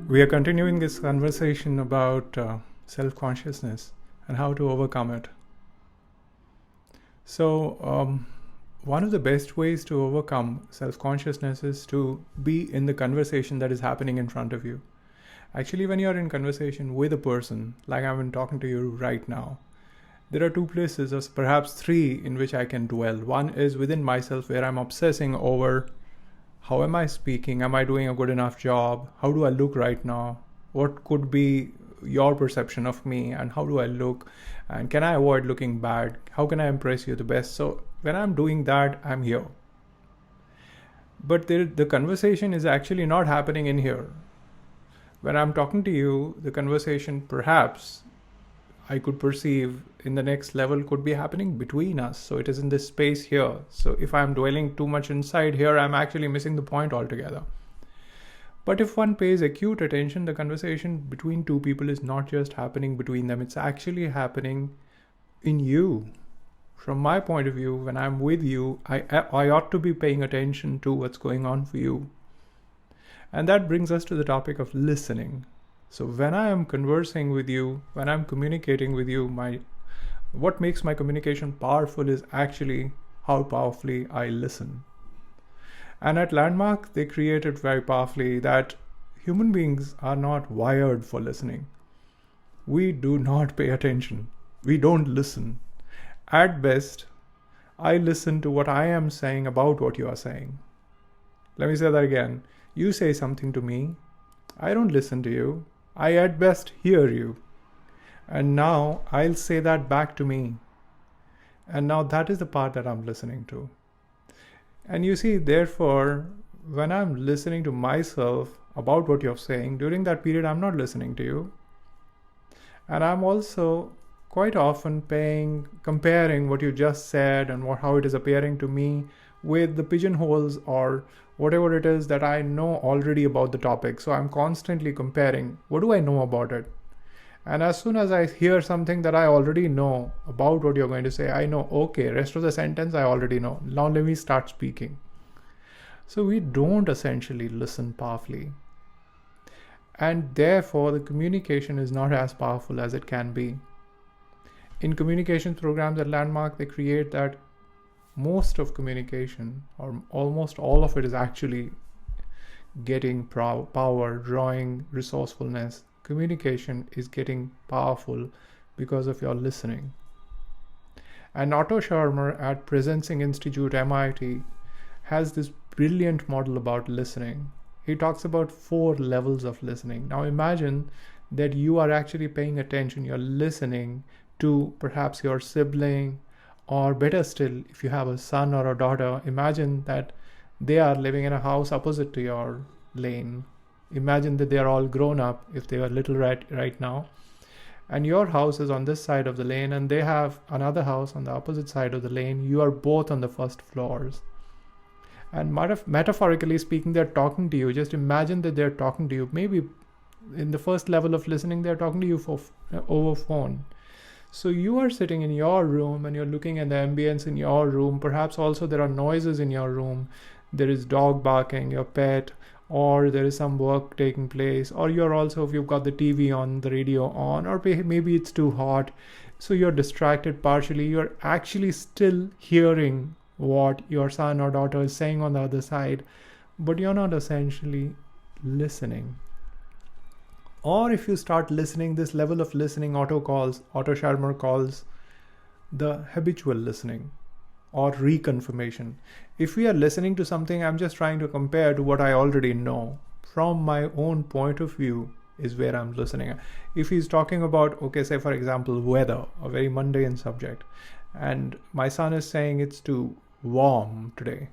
We are continuing this conversation about self-consciousness and how to overcome it. So, one of the best ways to overcome self-consciousness is to be in the conversation that is happening in front of you. Actually, when you're in conversation with a person, like I'm talking to you right now, there are two places, or perhaps three, in which I can dwell. One is within myself, where I'm obsessing over how am I speaking? Am I doing a good enough job? How do I look right now? What could be your perception of me, and how do I look? And can I avoid looking bad? How can I impress you the best? So when I'm doing that, I'm here. But the conversation is actually not happening in here. When I'm talking to you, the conversation perhaps I could perceive in the next level could be happening between us. So it is in this space here. So if I'm dwelling too much inside here, I'm actually missing the point altogether. But if one pays acute attention, the conversation between two people is not just happening between them, it's actually happening in you. From my point of view, when I'm with you, I ought to be paying attention to what's going on for you. And that brings us to the topic of listening. So when I am conversing with you, when I'm communicating with you, what makes my communication powerful is actually how powerfully I listen. And at Landmark, they created very powerfully that human beings are not wired for listening. We do not pay attention. We don't listen. At best, I listen to what I am saying about what you are saying. Let me say that again. You say something to me. I don't listen to you. I at best hear you. And now I'll say that back to me. And now that is the part that I'm listening to. And you see, therefore, when I'm listening to myself about what you're saying, during that period, I'm not listening to you. And I'm also quite often comparing what you just said and how it is appearing to me with the pigeonholes or whatever it is that I know already about the topic. So I'm constantly comparing, what do I know about it? And as soon as I hear something that I already know about what you're going to say, I know, okay, rest of the sentence I already know. Now let me start speaking. So we don't essentially listen powerfully. And therefore, the communication is not as powerful as it can be. In communication programs at Landmark, they create that most of communication, or almost all of it, is actually getting power, drawing resourcefulness. Communication is getting powerful because of your listening. And Otto Scharmer at Presencing Institute, MIT, has this brilliant model about listening. He talks about 4 levels of listening. Now imagine that you are actually paying attention. You're listening to perhaps your sibling, or better still, if you have a son or a daughter, imagine that they are living in a house opposite to your lane. Imagine that they are all grown up, if they are little right now, and your house is on this side of the lane and they have another house on the opposite side of the lane. You are both on the first floors. And metaphorically speaking, they're talking to you. Just imagine that they're talking to you. Maybe in the first level of listening, they're talking to you over phone. So you are sitting in your room and you're looking at the ambience in your room. Perhaps also there are noises in your room. There is dog barking, your pet, or there is some work taking place, or you're also, if you've got the TV on, the radio on, or maybe it's too hot, so you're distracted partially. You're actually still hearing what your son or daughter is saying on the other side, but you're not essentially listening. Or if you start listening, this level of listening Otto Scharmer calls the habitual listening or reconfirmation. If we are listening to something, I'm just trying to compare to what I already know. From my own point of view is where I'm listening. If he's talking about, okay, say for example, weather, a very mundane subject, and my son is saying it's too warm today.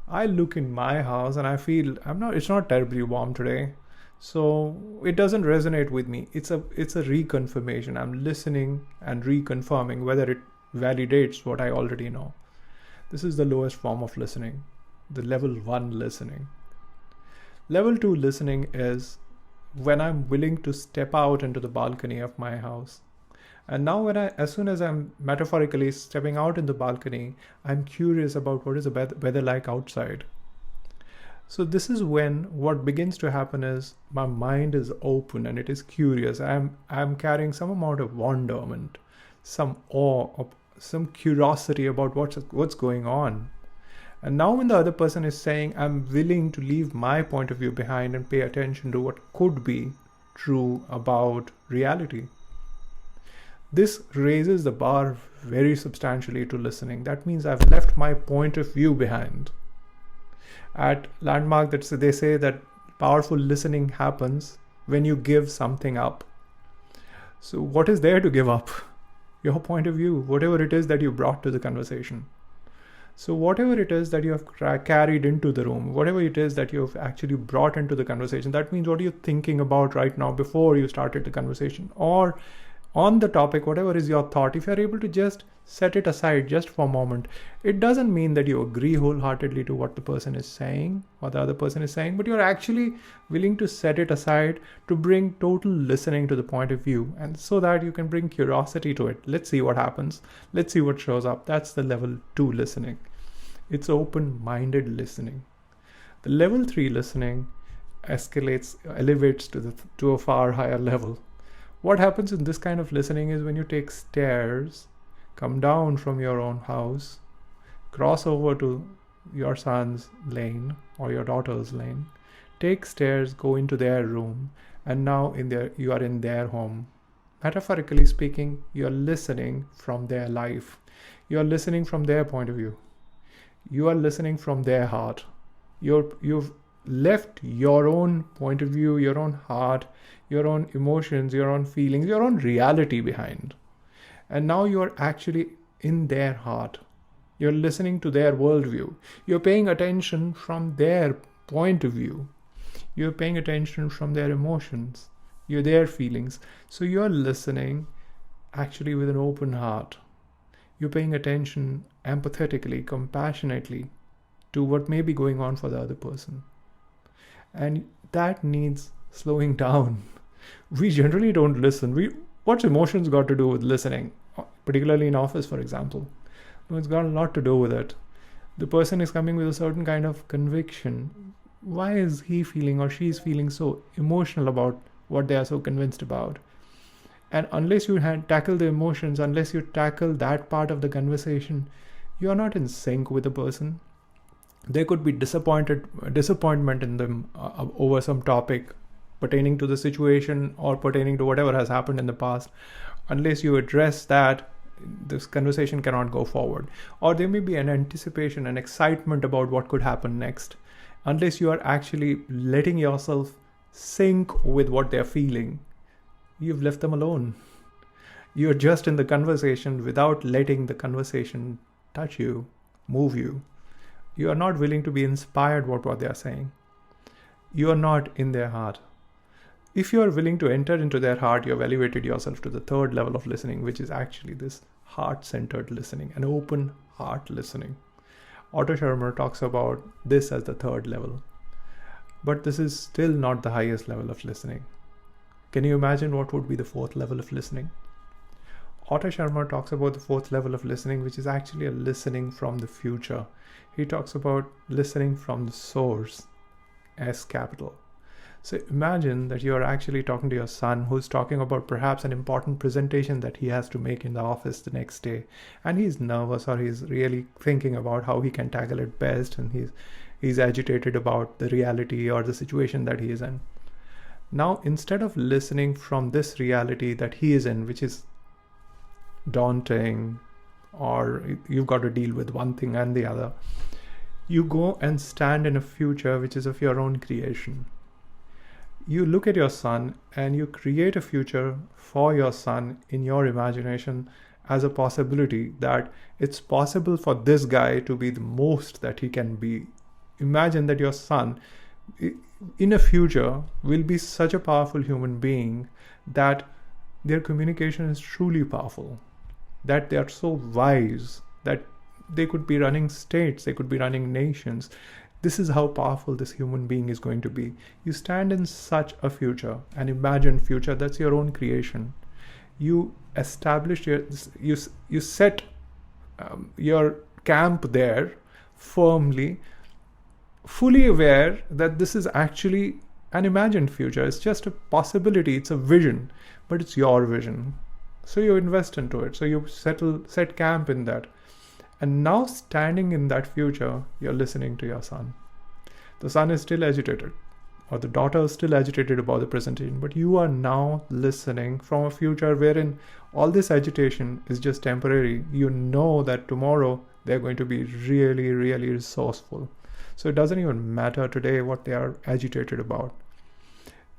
I look in my house and I feel it's not terribly warm today. So it doesn't resonate with me. It's a reconfirmation. I'm listening and reconfirming whether it validates what I already know. This is the lowest form of listening, the level 1 listening. Level 2 listening is when I'm willing to step out into the balcony of my house. And now as soon as I'm metaphorically stepping out in the balcony, I'm curious about what is the weather like outside. So this is when what begins to happen is my mind is open and it is curious. I'm carrying some amount of wonderment, some awe, some curiosity about what's going on. And now when the other person is saying, I'm willing to leave my point of view behind and pay attention to what could be true about reality. This raises the bar very substantially to listening. That means I've left my point of view behind. At Landmark, they say that powerful listening happens when you give something up. So what is there to give up? Your point of view, whatever it is that you brought to the conversation. So whatever it is that you have carried into the room, whatever it is that you've actually brought into the conversation, that means what are you thinking about right now before you started the conversation, or on the topic, whatever is your thought, if you're able to just set it aside just for a moment, it doesn't mean that you agree wholeheartedly to what the person is saying or the other person is saying, but you're actually willing to set it aside to bring total listening to the point of view, and so that you can bring curiosity to it. Let's see what happens. Let's see what shows up. That's the level 2 listening. It's open-minded listening. The level 3 listening elevates to a far higher level. What happens in this kind of listening is when you take stairs, come down from your own house, cross over to your son's lane or your daughter's lane, take stairs, go into their room, and now you are in their home. Metaphorically speaking, you're listening from their life. You're listening from their point of view. You are listening from their heart. You've left your own point of view, your own heart, your own emotions, your own feelings, your own reality behind. And now you're actually in their heart. You're listening to their worldview. You're paying attention from their point of view. You're paying attention from their emotions, their feelings. So you're listening actually with an open heart. You're paying attention empathetically, compassionately to what may be going on for the other person. And that needs slowing down. We generally don't listen. What's emotions got to do with listening? Particularly in office, for example. It's got a lot to do with it. The person is coming with a certain kind of conviction. Why is he feeling or she's feeling so emotional about what they are so convinced about? And unless you tackle the emotions, unless you tackle that part of the conversation, you are not in sync with the person. There could be disappointment in them over some topic pertaining to the situation or pertaining to whatever has happened in the past. Unless you address that, this conversation cannot go forward. Or there may be an anticipation and excitement about what could happen next. Unless you are actually letting yourself sync with what they're feeling, you've left them alone. You're just in the conversation without letting the conversation touch you, move you. You are not willing to be inspired by what they are saying. You are not in their heart. If you are willing to enter into their heart, you have elevated yourself to the third level of listening, which is actually this heart-centered listening, an open heart listening. Otto Scharmer talks about this as the third level. But this is still not the highest level of listening. Can you imagine what would be the fourth level of listening? Otto Scharmer talks about the fourth level of listening, which is actually a listening from the future. He talks about listening from the source, S capital. So imagine that you are actually talking to your son who's talking about perhaps an important presentation that he has to make in the office the next day. And he's nervous, or he's really thinking about how he can tackle it best, and he's agitated about the reality or the situation that he is in. Now, instead of listening from this reality that he is in, which is daunting, or you've got to deal with one thing and the other, you go and stand in a future which is of your own creation. You look at your son and you create a future for your son in your imagination as a possibility that it's possible for this guy to be the most that he can be. Imagine that your son in a future will be such a powerful human being that their communication is truly powerful, that they are so wise that they could be running states, they could be running nations. This is how powerful this human being is going to be. You stand in such a future, an imagined future that's your own creation. You establish you set your camp there firmly, fully aware that this is actually an imagined future. It's just a possibility, it's a vision, but it's your vision. So you invest into it. So you set camp in that. And now standing in that future, you're listening to your son. The son is still agitated, or the daughter is still agitated about the presentation, but you are now listening from a future wherein all this agitation is just temporary. You know that tomorrow they're going to be really, really resourceful. So it doesn't even matter today what they are agitated about.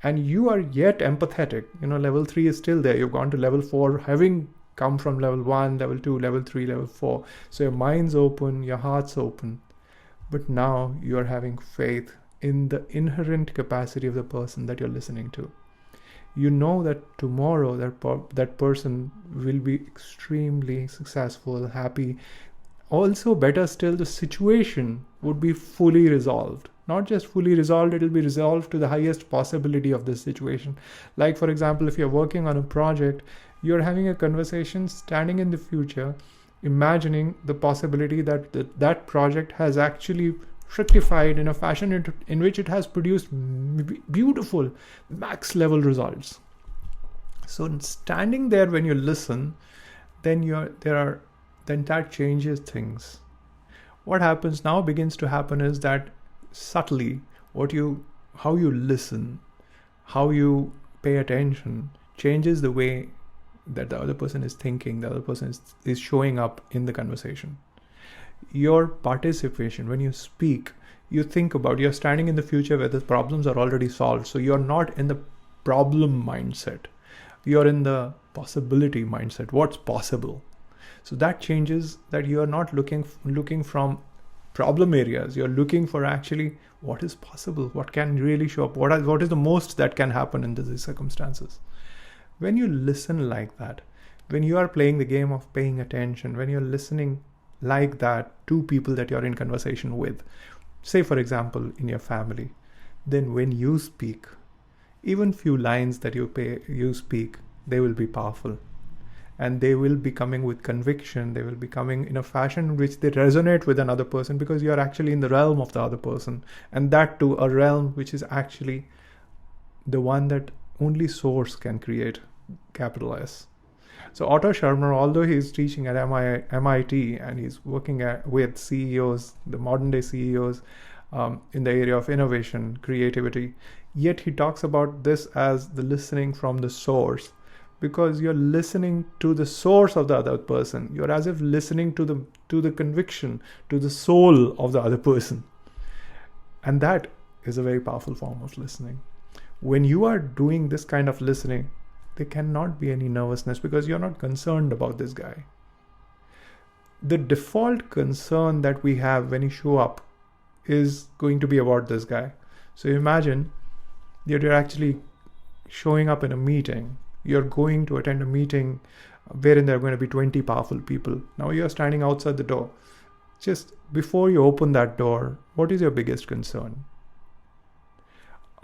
And you are yet empathetic. Level 3 is still there. You've gone to level 4, having come from level 1, level 2, level 3, level 4. So your mind's open, your heart's open. But now you are having faith in the inherent capacity of the person that you're listening to. You know that tomorrow that person will be extremely successful, happy. Also, better still, the situation would be fully resolved. Not just fully resolved, it will be resolved to the highest possibility of this situation. Like, for example, if you're working on a project, you're having a conversation standing in the future, imagining the possibility that that project has actually fructified in a fashion in which it has produced beautiful max level results. So standing there when you listen, then that changes things. What happens now begins to happen is that subtly how you listen, how you pay attention changes the way that the other person is thinking, the other person is showing up in the conversation. Your participation, when you speak, you think about, you're standing in the future where the problems are already solved. So you're not in the problem mindset. You're in the possibility mindset. What's possible? So that changes, that you are not looking from problem areas. You're looking for actually what is possible, what can really show up, what is the most that can happen in these circumstances. When you listen like that, when you are playing the game of paying attention, when you're listening like that to people that you're in conversation with, say for example in your family, then when you speak, even few lines that you speak, they will be powerful. And they will be coming with conviction. They will be coming in a fashion in which they resonate with another person, because you are actually in the realm of the other person. And that too, a realm which is actually the one that only Source can create, capital S. So Otto Scharmer, although he's teaching at MIT and he's working with CEOs, the modern day CEOs, in the area of innovation, creativity, yet he talks about this as the listening from the source. Because you're listening to the source of the other person. You're as if listening to the conviction, to the soul of the other person. And that is a very powerful form of listening. When you are doing this kind of listening, there cannot be any nervousness, because you're not concerned about this guy. The default concern that we have when you show up is going to be about this guy. So imagine that you're actually showing up in a meeting. You're going to attend a meeting wherein there are going to be 20 powerful people. Now you're standing outside the door. Just before you open that door, what is your biggest concern?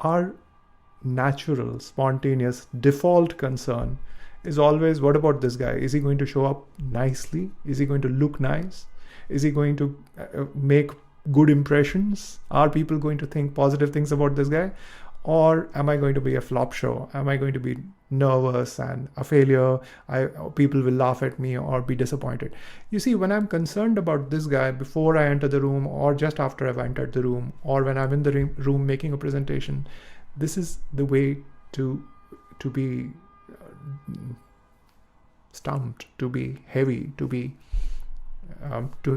Our natural, spontaneous, default concern is always, what about this guy? Is he going to show up nicely? Is he going to look nice? Is he going to make good impressions? Are people going to think positive things about this guy? Or am I going to be a flop show? Am I going to be nervous and a failure? People will laugh at me or be disappointed. You see, when I'm concerned about this guy before I enter the room, or just after I've entered the room, or when I'm in the room making a presentation, this is the way to be stumped, to be heavy, to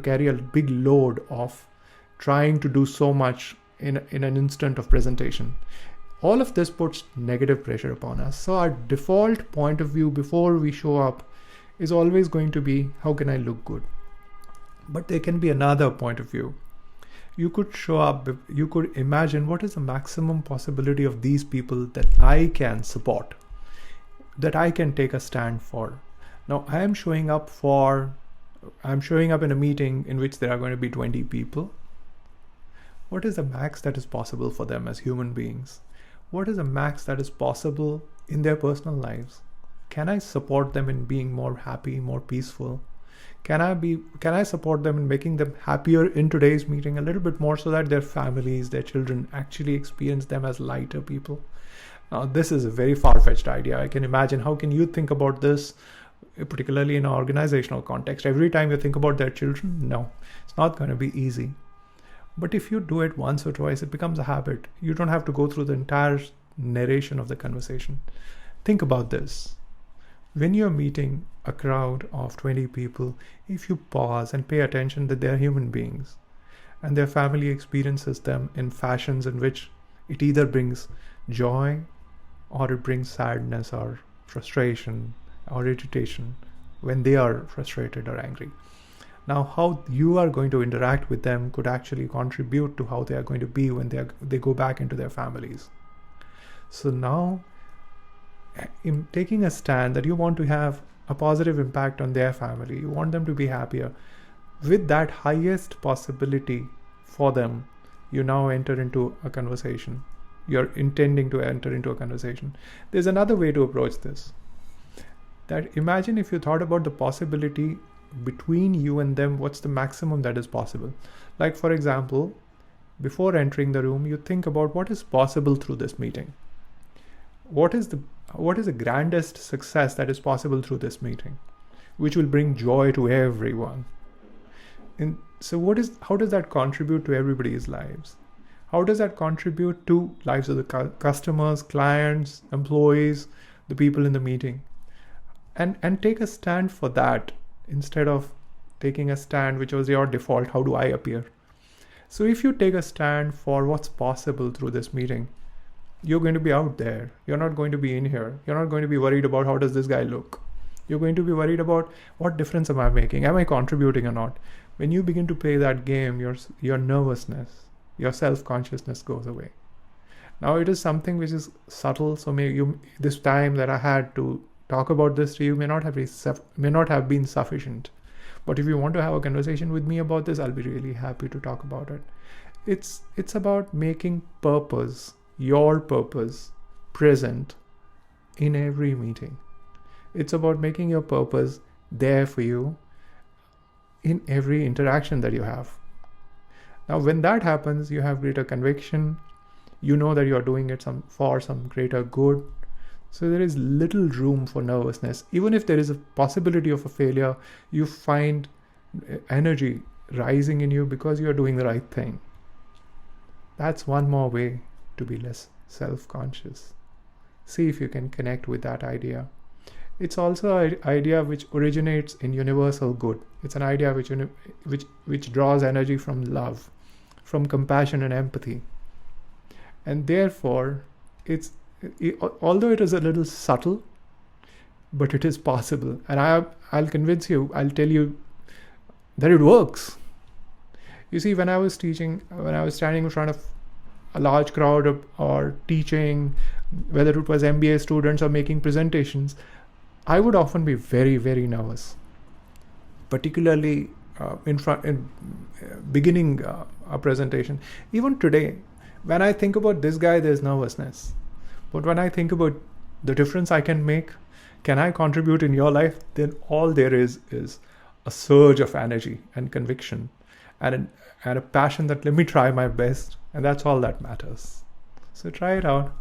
carry a big load of trying to do so much in an instant of presentation. All of this puts negative pressure upon us. So our default point of view before we show up is always going to be, how can I look good? But there can be another point of view. You could show up, you could imagine what is the maximum possibility of these people that I can support, that I can take a stand for. Now I'm showing up in a meeting in which there are going to be 20 people. What is the max that is possible for them as human beings? What is the max that is possible in their personal lives? Can I support them in being more happy, more peaceful? Can I support them in making them happier in today's meeting a little bit more, so that their families, their children actually experience them as lighter people? Now, this is a very far-fetched idea. I can imagine, how can you think about this, particularly in an organizational context? Every time you think about their children, no, it's not going to be easy. But if you do it once or twice, it becomes a habit. You don't have to go through the entire narration of the conversation. Think about this. When you're meeting a crowd of 20 people, if you pause and pay attention that they're human beings and their family experiences them in fashions in which it either brings joy or it brings sadness or frustration or irritation when they are frustrated or angry. Now, how you are going to interact with them could actually contribute to how they are going to be when they go back into their families. So now, in taking a stand that you want to have a positive impact on their family, you want them to be happier, with that highest possibility for them, you now enter into a conversation. You're intending to enter into a conversation. There's another way to approach this. That imagine if you thought about the possibility between you and them, what's the maximum that is possible? Like, for example, before entering the room, you think about what is possible through this meeting. What is the grandest success that is possible through this meeting, which will bring joy to everyone? And so how does that contribute to everybody's lives? How does that contribute to lives of the customers, clients, employees, the people in the meeting? And take a stand for that, instead of taking a stand which was your default, how do I appear? So if you take a stand for what's possible through this meeting, you're going to be out there. You're not going to be in here. You're not going to be worried about how does this guy look. You're going to be worried about what difference am I making? Am I contributing or not? When you begin to play that game, your nervousness, your self-consciousness goes away. Now, it is something which is subtle. So this time that I had to talk about this to you may not have been sufficient. But if you want to have a conversation with me about this, I'll be really happy to talk about it. It's about making your purpose present in every meeting. It's about making your purpose there for you in every interaction that you have. Now, when that happens, you have greater conviction. You know that you're doing it for some greater good. So there is little room for nervousness. Even if there is a possibility of a failure, you find energy rising in you because you are doing the right thing. That's one more way to be less self-conscious. See if you can connect with that idea. It's also an idea which originates in universal good. It's an idea which draws energy from love, from compassion and empathy. And therefore, although it is a little subtle, but it is possible. And I'll convince you, I'll tell you that it works. You see, when I was standing in front of a large crowd or teaching, whether it was MBA students or making presentations, I would often be very, very nervous, particularly in beginning a presentation. Even today, when I think about this guy, there's nervousness. But when I think about the difference I can make, can I contribute in your life, then all there is a surge of energy and conviction and a passion that let me try my best. And that's all that matters. So try it out.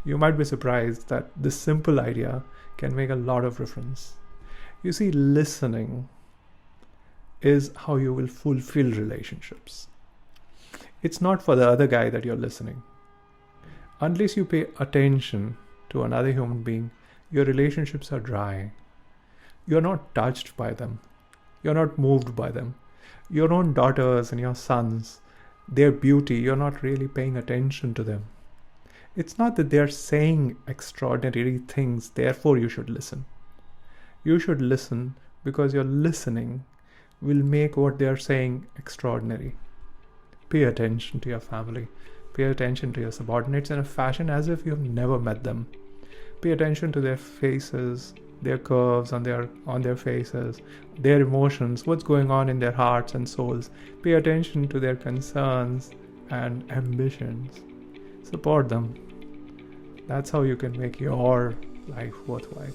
You might be surprised that this simple idea can make a lot of difference. You see, listening is how you will fulfill relationships. It's not for the other guy that you're listening. Unless you pay attention to another human being, your relationships are dry. You're not touched by them. You're not moved by them. Your own daughters and your sons, their beauty, you're not really paying attention to them. It's not that they're saying extraordinary things, therefore you should listen. You should listen because your listening will make what they're saying extraordinary. Pay attention to your family. Pay attention to your subordinates in a fashion as if you've never met them. Pay attention to their faces, their curves on their faces, their emotions, what's going on in their hearts and souls. Pay attention to their concerns and ambitions. Support them. That's how you can make your life worthwhile.